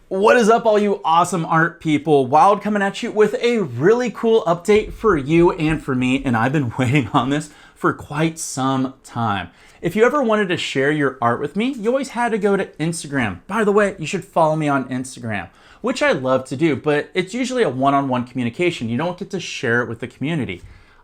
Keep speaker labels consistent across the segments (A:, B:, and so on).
A: What is up, all you awesome art people? Wild coming at you with a really cool update for you and for me, and I've been waiting on this for quite some time. If you ever wanted to share your art with me, you always had to go to Instagram. By the way, you should follow me on Instagram, which I love to do, but it's usually a one-on-one communication. You don't get to share it with the community.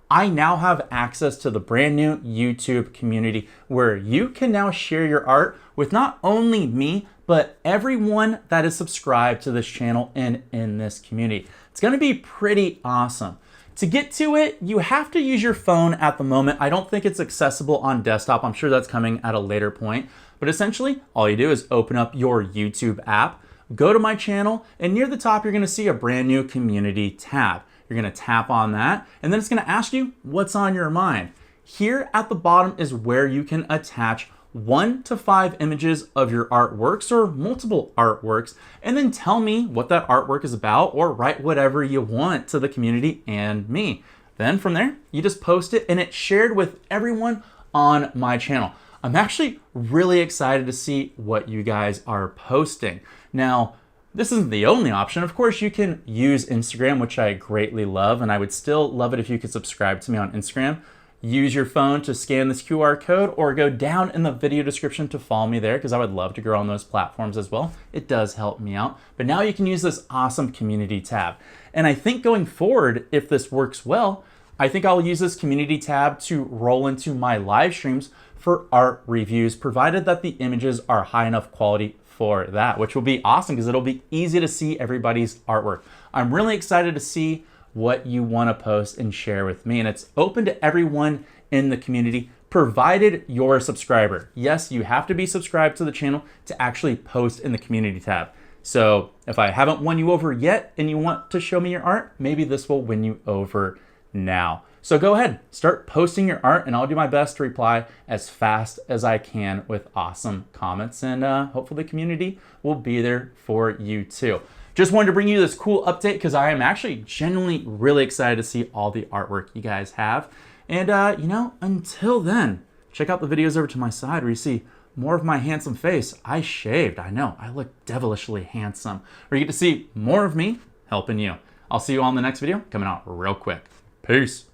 A: I now have access to the brand new YouTube community where you can now share your art with not only me, but everyone that is subscribed to this channel and in this community. It's gonna be pretty awesome. To get to it, you have to use your phone at the moment. I don't think it's accessible on desktop. I'm sure that's coming at a later point. But essentially, all you do is open up your YouTube app, go to my channel, and near the top, you're gonna see a brand new community tab. You're gonna tap on that, and then it's gonna ask you what's on your mind. Here at the bottom is where you can attach 1 to 5 images of your artworks or multiple artworks, and then tell me what that artwork is about or write whatever you want to the community and me. Then from there, you just post it and it's shared with everyone on my channel. I'm actually really excited to see what you guys are posting. Now, this isn't the only option. Of course, you can use Instagram, which I greatly love, and I would still love it if you could subscribe to me on Instagram. Use your phone to scan this QR code or go down in the video description to follow me there because I would love to grow on those platforms as well. It does help me out. But now you can use this awesome community tab. And I think going forward, if this works well, I think I'll use this community tab to roll into my live streams for art reviews, provided that the images are high enough quality for that, which will be awesome because it'll be easy to see everybody's artwork. I'm really excited to see what you want to post and share with me. And it's open to everyone in the community, provided you're a subscriber. Yes, you have to be subscribed to the channel to actually post in the community tab. So if I haven't won you over yet and you want to show me your art, maybe this will win you over now. So go ahead, start posting your art and I'll do my best to reply as fast as I can with awesome comments, and hopefully the community will be there for you too. Just wanted to bring you this cool update because I am actually genuinely really excited to see all the artwork you guys have. And until then, check out the videos over to my side where you see more of my handsome face. I shaved, I know, I look devilishly handsome. Where you get to see more of me helping you. I'll see you all in the next video coming out real quick. Peace.